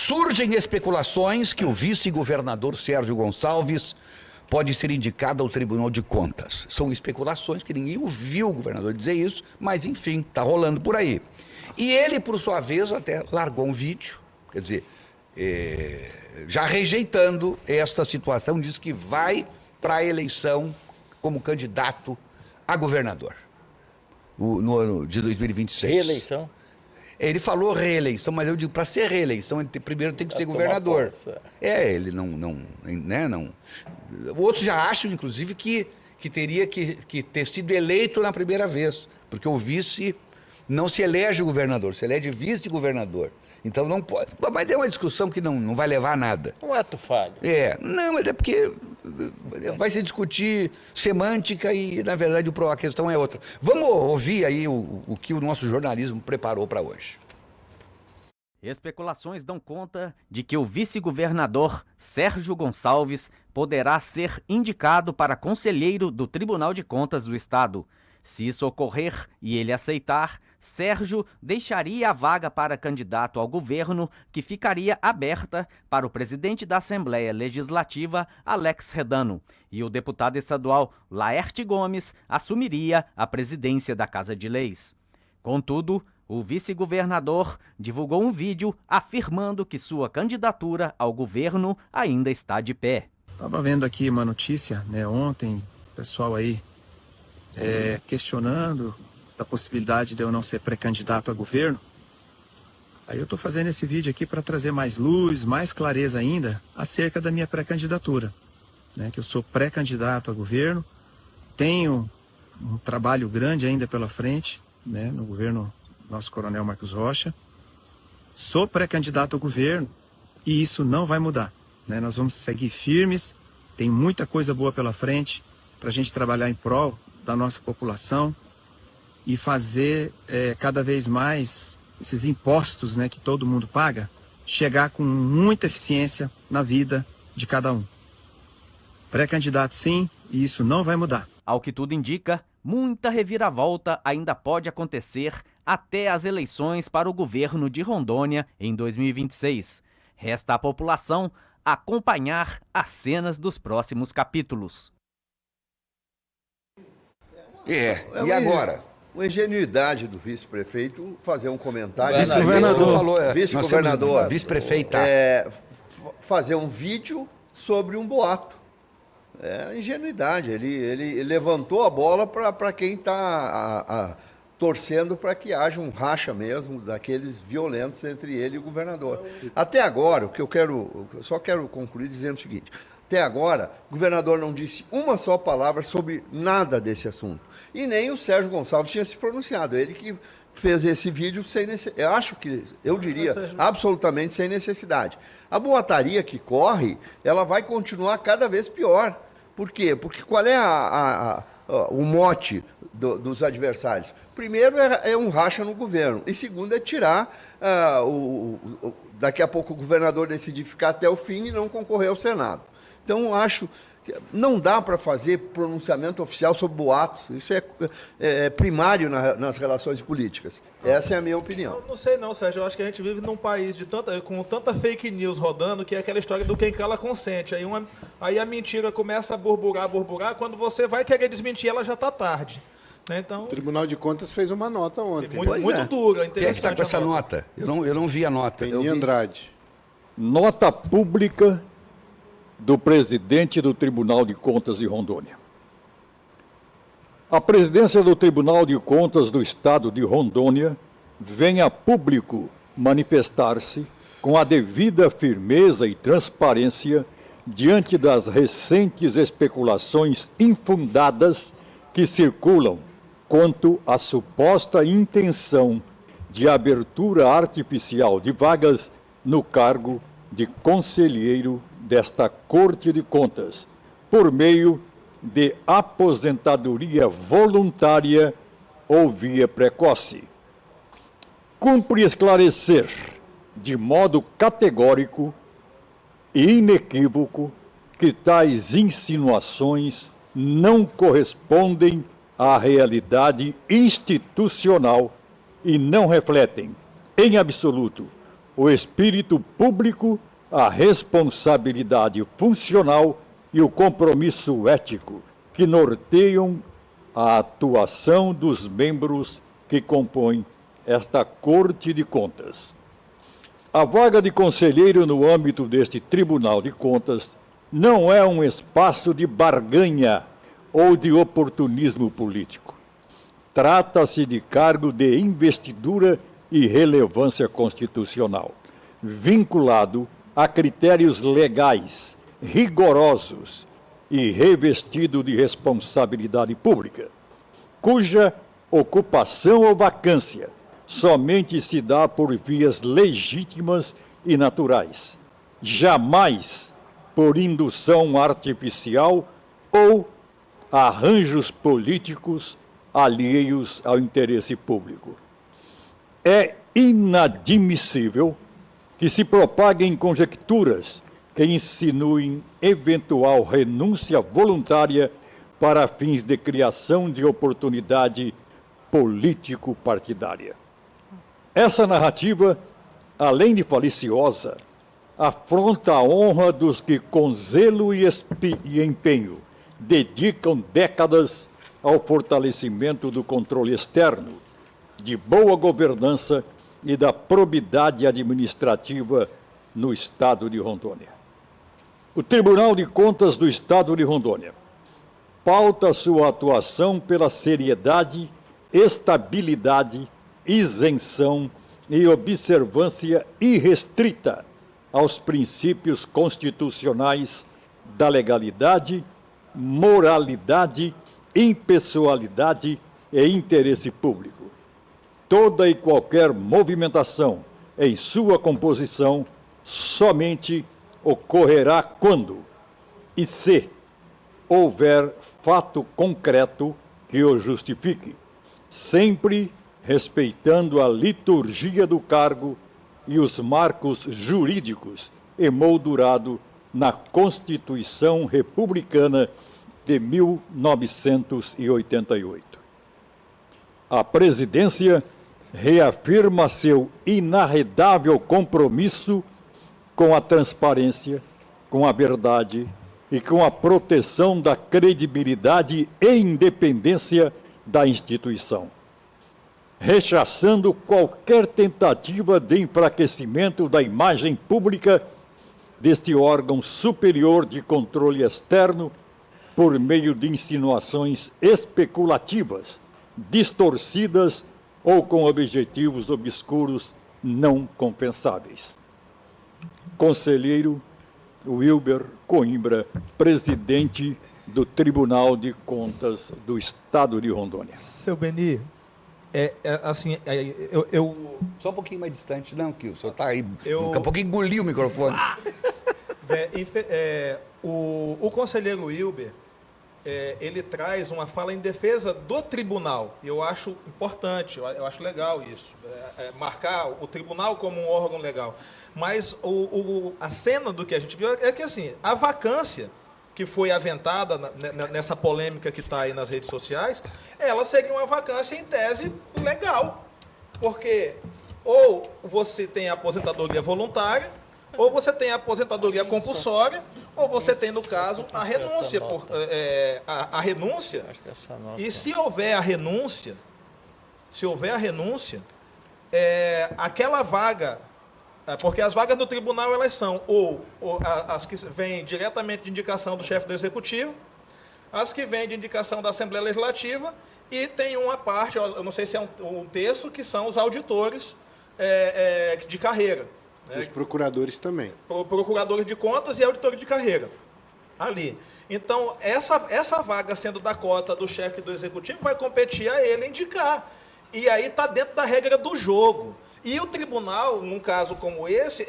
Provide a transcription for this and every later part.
Surgem especulações que o vice-governador Sérgio Gonçalves pode ser indicado ao Tribunal de Contas. São especulações que ninguém ouviu o governador dizer isso, mas enfim, está rolando por aí. E ele, por sua vez, até largou um vídeo, quer dizer, já rejeitando esta situação, diz que vai para a eleição como candidato a governador no ano de 2026. Reeleição? Ele falou reeleição, mas eu digo, para ser reeleição, ele primeiro tem que ser governador. Ele não. Outros já acham, inclusive, que teria que ter sido eleito na primeira vez, porque o vice não se elege governador, se elege vice-governador. Então não pode. Mas é uma discussão que não vai levar a nada. Um ato falho. Não, mas é porque vai se discutir semântica e, na verdade, a questão é outra. Vamos ouvir aí o que o nosso jornalismo preparou para hoje. Especulações dão conta de que o vice-governador Sérgio Gonçalves poderá ser indicado para conselheiro do Tribunal de Contas do Estado. Se isso ocorrer e ele aceitar, Sérgio deixaria a vaga para candidato ao governo, que ficaria aberta para o presidente da Assembleia Legislativa, Alex Redano, e o deputado estadual Laerte Gomes assumiria a presidência da Casa de Leis. Contudo, o vice-governador divulgou um vídeo afirmando que sua candidatura ao governo ainda está de pé. Estava vendo aqui uma notícia, ontem, o pessoal aí questionando a possibilidade de eu não ser pré-candidato a governo. Aí eu estou fazendo esse vídeo aqui para trazer mais luz, mais clareza ainda acerca da minha pré-candidatura, que eu sou pré-candidato a governo, tenho um trabalho grande ainda pela frente, no governo do nosso coronel Marcos Rocha, sou pré-candidato ao governo e isso não vai mudar, Nós vamos seguir firmes, tem muita coisa boa pela frente para a gente trabalhar em prol da nossa população e fazer cada vez mais esses impostos, que todo mundo paga, chegar com muita eficiência na vida de cada um. Pré-candidato sim, e isso não vai mudar. Ao que tudo indica, muita reviravolta ainda pode acontecer até as eleições para o governo de Rondônia em 2026. Resta à população acompanhar as cenas dos próximos capítulos. E agora? Uma ingenuidade do vice-prefeito fazer um comentário. Vice-governador. Vice-governador. Vice-prefeita. Fazer um vídeo sobre um boato. É ingenuidade. Ele levantou a bola para quem está torcendo para que haja um racha mesmo daqueles violentos entre ele e o governador. Até agora, eu só quero concluir dizendo o seguinte. Até agora, o governador não disse uma só palavra sobre nada desse assunto. E nem o Sérgio Gonçalves tinha se pronunciado. Ele que fez esse vídeo sem necessidade. Eu diria, absolutamente sem necessidade. A boataria que corre, ela vai continuar cada vez pior. Por quê? Porque qual é o mote dos adversários? Primeiro é um racha no governo. E segundo é tirar daqui a pouco o governador decidir ficar até o fim e não concorrer ao Senado. Então, acho que não dá para fazer pronunciamento oficial sobre boatos. Isso é primário nas relações políticas. Essa é a minha opinião. Não sei não, Sérgio. Eu acho que a gente vive num país com tanta fake news rodando, que é aquela história do quem cala consente. Aí a mentira começa a burburar. Quando você vai querer desmentir, ela já está tarde. Então, o Tribunal de Contas fez uma nota ontem. Muito dura, interessante. Quem é que está com essa nota? Eu não vi a nota. Peninha Andrade. Nota pública do presidente do Tribunal de Contas de Rondônia. A presidência do Tribunal de Contas do Estado de Rondônia vem a público manifestar-se com a devida firmeza e transparência diante das recentes especulações infundadas que circulam quanto à suposta intenção de abertura artificial de vagas no cargo de conselheiro desta Corte de Contas, por meio de aposentadoria voluntária ou via precoce. Cumpre esclarecer, de modo categórico e inequívoco, que tais insinuações não correspondem à realidade institucional e não refletem, em absoluto, o espírito público, a responsabilidade funcional e o compromisso ético que norteiam a atuação dos membros que compõem esta Corte de Contas. A vaga de conselheiro no âmbito deste Tribunal de Contas não é um espaço de barganha ou de oportunismo político. Trata-se de cargo de investidura e relevância constitucional, vinculado a critérios legais, rigorosos e revestido de responsabilidade pública, cuja ocupação ou vacância somente se dá por vias legítimas e naturais, jamais por indução artificial ou arranjos políticos alheios ao interesse público. É inadmissível que se propaguem conjecturas que insinuem eventual renúncia voluntária para fins de criação de oportunidade político-partidária. Essa narrativa, além de faliciosa, afronta a honra dos que com zelo e empenho dedicam décadas ao fortalecimento do controle externo, de boa governança e da probidade administrativa no Estado de Rondônia. O Tribunal de Contas do Estado de Rondônia pauta sua atuação pela seriedade, estabilidade, isenção e observância irrestrita aos princípios constitucionais da legalidade, moralidade, impessoalidade e interesse público. Toda e qualquer movimentação em sua composição somente ocorrerá quando e se houver fato concreto que o justifique, sempre respeitando a liturgia do cargo e os marcos jurídicos emoldurado na Constituição Republicana de 1988. A presidência reafirma seu inarredável compromisso com a transparência, com a verdade e com a proteção da credibilidade e independência da instituição, rechaçando qualquer tentativa de enfraquecimento da imagem pública deste órgão superior de controle externo por meio de insinuações especulativas, distorcidas ou com objetivos obscuros não compensáveis. Conselheiro Wilber Coimbra, presidente do Tribunal de Contas do Estado de Rondônia. Seu Beni, Só um pouquinho mais distante, não, que o senhor está aí. Daqui a pouco engoliu o microfone. O conselheiro Wilber, ele traz uma fala em defesa do tribunal. E eu acho importante, eu acho legal isso, marcar o tribunal como um órgão legal. Mas a cena do que a gente viu é que, assim, a vacância que foi aventada nessa polêmica que está aí nas redes sociais, ela seria uma vacância em tese legal. Porque ou você tem a aposentadoria voluntária, ou você tem a aposentadoria compulsória, ou você tem, no caso, a renúncia. A renúncia, e se houver a renúncia, aquela vaga, porque as vagas do tribunal, elas são ou as que vêm diretamente de indicação do chefe do executivo, as que vêm de indicação da Assembleia Legislativa, e tem uma parte, eu não sei se é um terço, que são os auditores de carreira. Os procuradores também. Procuradores de contas e auditores de carreira. Ali. Então, essa vaga sendo da cota do chefe do executivo vai competir a ele indicar. E aí está dentro da regra do jogo. E o tribunal, num caso como esse,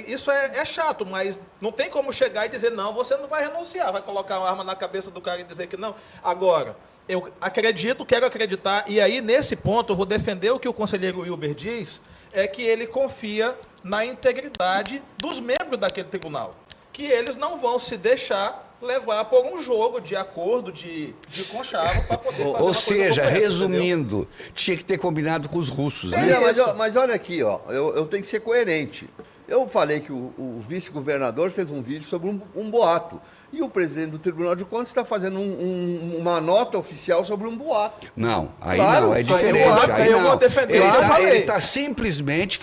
isso é chato, mas não tem como chegar e dizer, não, você não vai renunciar, vai colocar uma arma na cabeça do cara e dizer que não. Agora, eu quero acreditar, e aí, nesse ponto, eu vou defender o que o conselheiro Wilber diz, é que ele confia na integridade dos membros daquele tribunal, que eles não vão se deixar levar por um jogo de acordo, de conchavo, para poder fazer uma Ou coisa seja, como essa, resumindo, tinha que ter combinado com os russos. Né? É, isso. mas olha aqui, ó, eu tenho que ser coerente. Eu falei que o vice-governador fez um vídeo sobre um boato. E o presidente do Tribunal de Contas está fazendo uma nota oficial sobre um boato. Não, aí Claro, não, é aí diferente. eu Aí vou não. defender, Ele eu tá- falei. Ele está simplesmente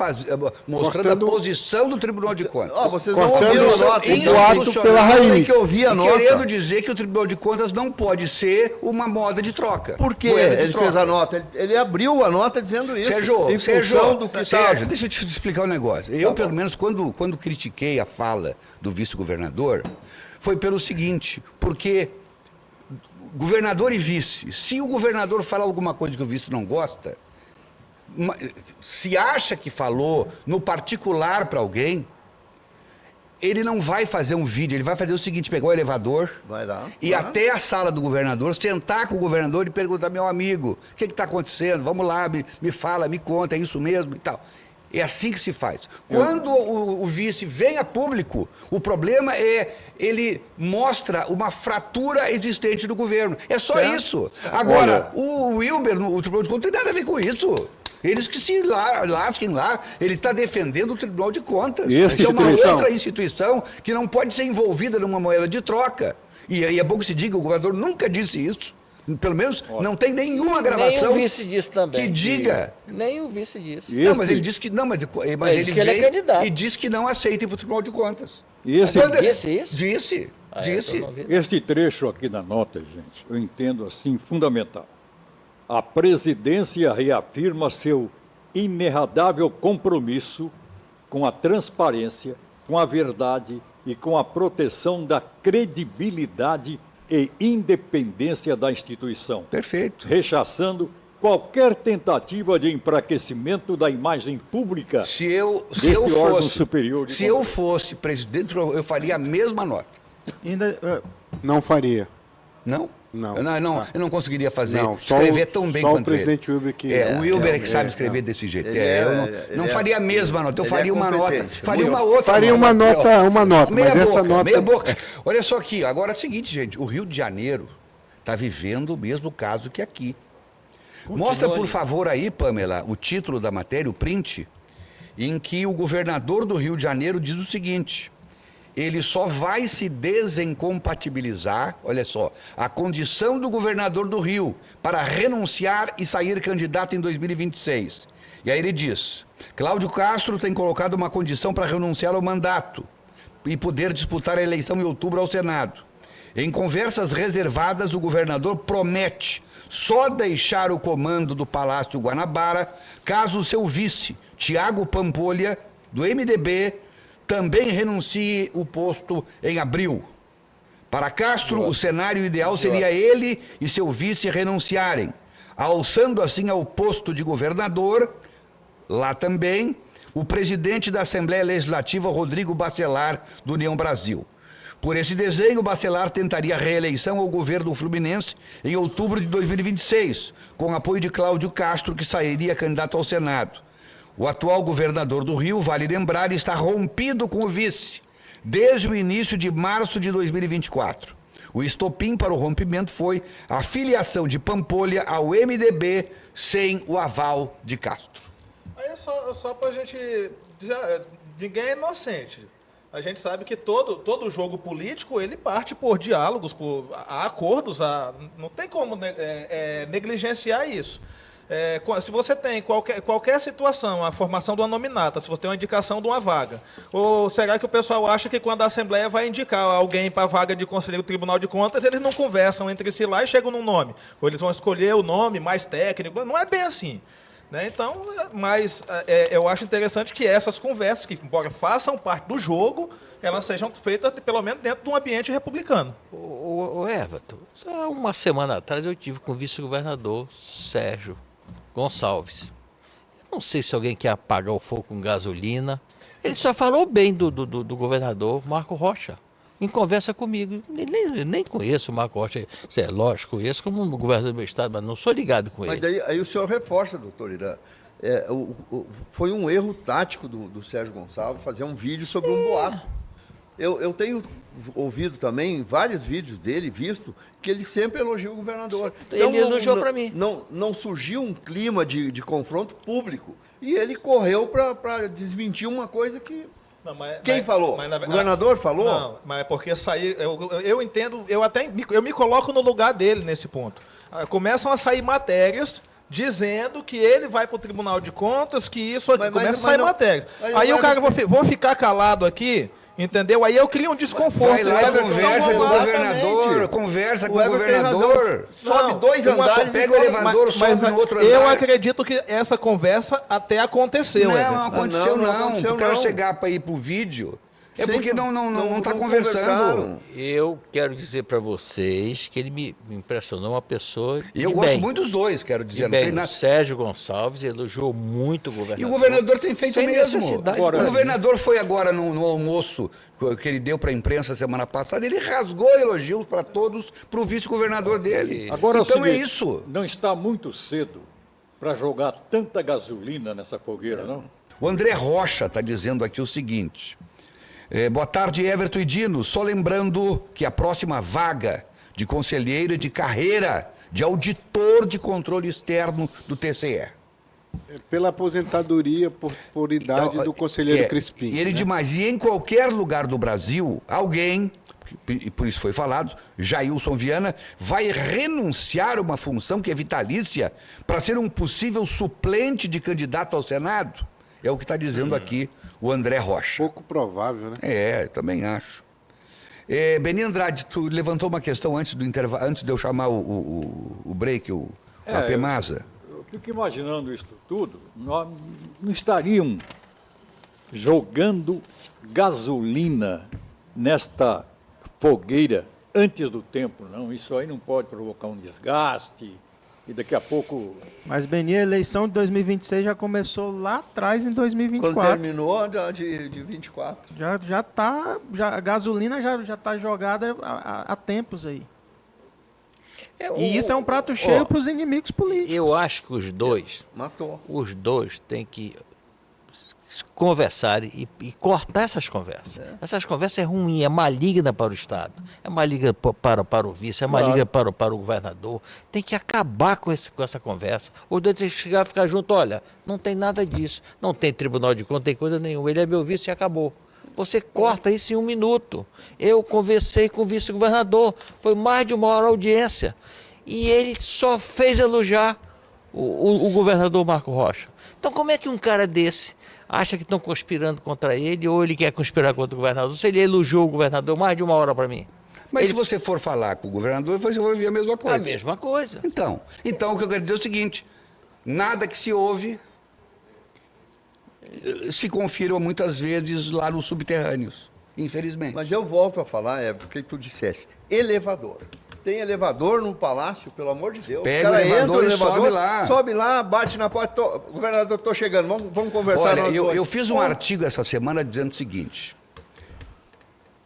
mostrando Cortando- a posição do Tribunal de Contas. Ó, vocês Cortando não ouviram a isso- nota. o então boato tem que- pela raiz. Tem que ouvir a E nota. querendo dizer que o Tribunal de Contas não pode ser uma moeda de troca. Por que Moeda de ele troca. fez a nota? Ele abriu a nota dizendo isso. Sérgio, em função do que Sérgio, tá... deixa eu te explicar um negócio. Eu, bom. pelo menos, quando critiquei a fala do vice-governador, foi pelo seguinte, porque governador e vice, se o governador falar alguma coisa que o vice não gosta, se acha que falou no particular para alguém, ele não vai fazer um vídeo, ele vai fazer o seguinte, pegar o elevador, Vai lá. ir até a sala do governador, sentar com o governador e perguntar, meu amigo, o que está acontecendo? Vamos lá, me fala, me conta, é isso mesmo e tal. É assim que se faz. Quando o vice vem a público, o problema é ele mostra uma fratura existente do governo. É só Certo. isso. Agora, o Wilber, o Tribunal de Contas, não tem nada a ver com isso. Eles que se lasquem lá, ele está defendendo o Tribunal de Contas. E essa Que é uma instituição? outra instituição que não pode ser envolvida numa moeda de troca. E aí é bom que se diga, o governador nunca disse isso. Pelo menos não tem nenhuma Nem gravação o vice disse também. que diga. Nem o vice disse. Não, mas ele disse que não, mas ele disse que ele é veio candidato. e disse que não aceita ir para o Tribunal de Contas. Esse, Quando ele- disse isso? Disse. Ah, disse. eu não vi. este trecho aqui da nota, gente, eu entendo assim fundamental. A presidência reafirma seu inerradável compromisso com a transparência, com a verdade e com a proteção da credibilidade e independência da instituição, Perfeito. rechaçando qualquer tentativa de enfraquecimento da imagem pública Se eu deste órgão fosse superior de se eu fosse presidente, eu faria a mesma nota. Não faria. Não? Não. Eu não conseguiria fazer, Não, só escrever o- tão bem só o quanto presidente ele. Wilber que- o Wilber é que é, sabe é, escrever desse jeito. Ele Eu não ele faria a mesma nota, eu ele faria é uma nota. competente. Faria uma outra Faria uma nota, Meia mas essa boca, nota... meia boca. Olha só aqui, agora é o seguinte, gente, o Rio de Janeiro está vivendo o mesmo caso que aqui. Mostra, por favor, aí, Pamela, o título da matéria, o print, em que o governador do Rio de Janeiro diz o seguinte: ele só vai se desincompatibilizar, olha só, a condição do governador do Rio para renunciar e sair candidato em 2026. E aí ele diz: Cláudio Castro tem colocado uma condição para renunciar ao mandato e poder disputar a eleição em outubro ao Senado. Em conversas reservadas, o governador promete só deixar o comando do Palácio Guanabara caso o seu vice, Tiago Pampolha, do MDB, também renuncie o posto em abril. Para Castro, o cenário ideal seria ele e seu vice renunciarem, alçando assim ao posto de governador, lá também, o presidente da Assembleia Legislativa, Rodrigo Bacelar, do União Brasil. Por esse desenho, Bacelar tentaria a reeleição ao governo fluminense em outubro de 2026, com apoio de Cláudio Castro, que sairia candidato ao Senado. O atual governador do Rio, vale lembrar, está rompido com o vice desde o início de março de 2024. O estopim para o rompimento foi a filiação de Pampolha ao MDB sem o aval de Castro. Aí é só pra gente dizer, ninguém é inocente. A gente sabe que todo jogo político, ele parte por diálogos, por acordos, não tem como negligenciar isso. Se você tem qualquer situação, a formação de uma nominata, se você tem uma indicação de uma vaga, ou será que o pessoal acha que quando a Assembleia vai indicar alguém para a vaga de conselheiro do Tribunal de Contas, eles não conversam entre si lá e chegam num nome? Ou eles vão escolher o nome mais técnico? Não é bem assim. Né? Então, mas eu acho interessante que essas conversas, que embora façam parte do jogo, elas sejam feitas pelo menos dentro de um ambiente republicano. O Everton, há uma semana atrás eu tive com o vice-governador Sérgio Gonçalves. Eu não sei se alguém quer apagar o fogo com gasolina. Ele só falou bem do governador Marco Rocha. Em conversa comigo. Nem conheço o Marco Rocha. É lógico, conheço como governador do meu estado, mas não sou ligado com Mas ele. daí, aí o senhor reforça, doutor Irã. Foi um erro tático do Sérgio Gonçalves fazer um vídeo sobre um boato. Eu tenho ouvido também vários vídeos dele, visto, que ele sempre elogia o governador. Ele elogiou para mim. Não surgiu um clima de confronto público. E ele correu para desmentir uma coisa que... Não, Quem falou? O governador falou? Não, mas é porque sair. Eu entendo, eu me coloco no lugar dele nesse ponto. Começam a sair matérias dizendo que ele vai para o Tribunal de Contas, que isso aqui. Começa a sair matérias. Aí o cara, vou ficar calado aqui. Entendeu? Aí eu crio um desconforto. Vai lá e conversa com o governador. Conversa com o governador. Sobe 2 andares, pega o elevador, sobe no outro andar. Eu acredito que essa conversa até aconteceu. Não aconteceu, não. O cara chegar para ir pro vídeo é porque não está conversando. Eu quero dizer para vocês que ele me impressionou, uma pessoa. E eu gosto muito dos dois, quero dizer. Não tem nada. Sérgio Gonçalves elogiou muito o governador. E o governador tem feito sem mesmo. necessidade. O governador foi agora no almoço que ele deu para a imprensa semana passada, ele rasgou elogios para todos, para o vice-governador dele. Agora, então seguinte, é isso. Não está muito cedo para jogar tanta gasolina nessa fogueira, não? O André Rocha está dizendo aqui o seguinte. Boa tarde, Everton e Dino. Só lembrando que a próxima vaga de conselheiro é de carreira de auditor de controle externo do TCE. Pela aposentadoria por idade do conselheiro Crispim. E ele diz mais, e em qualquer lugar do Brasil, alguém, e por isso foi falado, Jailson Viana, vai renunciar a uma função que é vitalícia para ser um possível suplente de candidato ao Senado? É o que está dizendo aqui o André Rocha. Pouco provável, né? Também acho. Beni Andrade, tu levantou uma questão antes do intervalo, antes de eu chamar o break, a Pemasa. Eu fico imaginando isso tudo, nós não estariam jogando gasolina nesta fogueira antes do tempo, não. Isso aí não pode provocar um desgaste. E daqui a pouco... Mas, Beni, a eleição de 2026 já começou lá atrás, em 2024. Quando terminou de 24. A gasolina já está jogada há tempos aí. E isso é um prato cheio para os inimigos políticos. Eu acho que os dois... Matou. Os dois têm que conversar e cortar essas conversas. Essas conversas é ruim, é maligna para o Estado, é maligna para o vice, é maligna para o governador. Tem que acabar com essa conversa. Os dois têm que chegar e ficar junto. Olha, não tem nada disso, não tem Tribunal de Contas, não tem coisa nenhuma. Ele é meu vice e acabou. Você corta isso em 1 minuto. Eu conversei com o vice-governador, foi mais de 1 hora a audiência, e ele só fez elogiar o governador Marco Rocha. Então como é que um cara desse acha que estão conspirando contra ele ou ele quer conspirar contra o governador? Se ele elogiou o governador mais de 1 hora para mim. Mas se você for falar com o governador, você vai ouvir a mesma coisa. A mesma coisa. Então o que eu quero dizer é o seguinte, nada que se ouve se confirma muitas vezes lá nos subterrâneos, infelizmente. Mas eu volto a falar, porque tu dissesse, elevador. Tem elevador no palácio, pelo amor de Deus. Pega o cara entra no elevador, sobe lá, bate na porta, governador, estou chegando, vamos conversar. Olha, eu fiz um artigo essa semana dizendo o seguinte,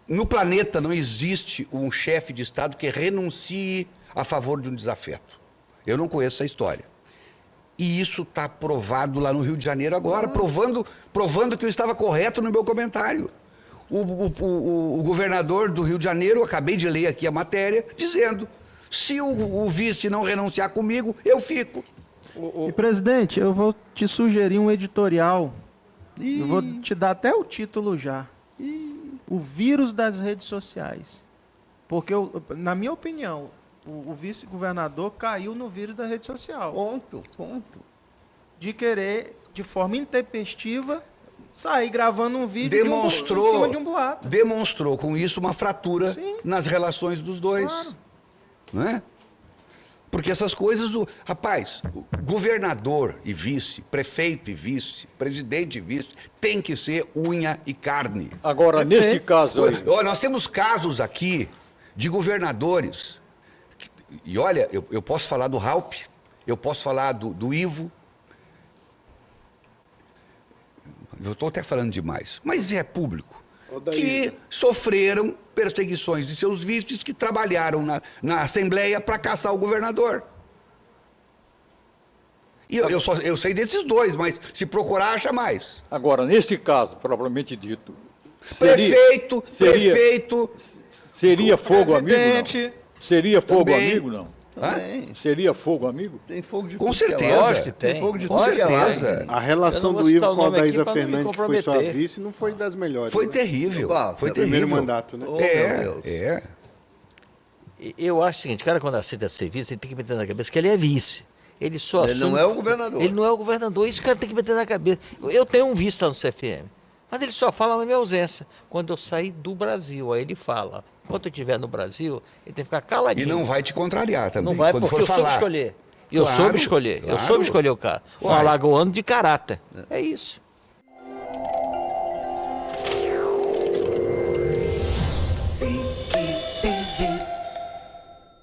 no planeta não existe um chefe de Estado que renuncie a favor de um desafeto. Eu não conheço essa história. E isso está provado lá no Rio de Janeiro agora, provando que eu estava correto no meu comentário. O governador do Rio de Janeiro, acabei de ler aqui a matéria, dizendo, se o vice não renunciar comigo, eu fico. E, presidente, eu vou te sugerir um editorial, eu vou te dar até o título já. O vírus das redes sociais. Porque, na minha opinião, o vice-governador caiu no vírus da rede social. Ponto. De querer, de forma intempestiva, sair gravando um vídeo em cima de um boato. Demonstrou com isso uma fratura nas relações dos dois. Claro. Não é? Porque essas coisas, rapaz, governador e vice, prefeito e vice, presidente e vice, tem que ser unha e carne. Agora, neste caso aí... Nós temos casos aqui de governadores, e olha, eu posso falar do Raup, eu posso falar do Ivo, eu estou até falando demais, mas é público, que sofreram perseguições de seus vices que trabalharam na Assembleia para caçar o governador. E eu sei desses dois, mas se procurar, acha mais. Agora, nesse caso, propriamente dito, Prefeito, prefeito. Seria fogo amigo, Presidente. não? Seria fogo Também. amigo, não? Também. Seria fogo amigo? Tem fogo de Com tudo que é certeza. lado. Lógico que tem. Fogo de Com tudo que é lado. certeza. A relação Eu não vou do Ivo citar o com a nome aqui Daísa pra não me Fernandes, que foi sua comprometer. vice, não foi das melhores. Foi né? terrível. Bah, Foi é o terrível. Primeiro mandato, né? Oh, meu É, Deus. é. Eu acho o seguinte, o cara quando aceita ser vice, ele tem que meter na cabeça que ele é vice. Ele só Ele não assume- é o governador. Ele não é o governador, isso o cara tem que meter na cabeça. Eu tenho um vice lá no CFM, mas ele só fala na minha ausência. Quando eu sair do Brasil, aí ele fala. Enquanto eu estiver no Brasil, ele tem que ficar E caladinho. não vai te contrariar também. Não vai, quando porque for eu soube falar. escolher. Eu Claro, soube escolher. Eu claro. soube escolher o cara. Um Uai. alagoano de caráter. É isso. Se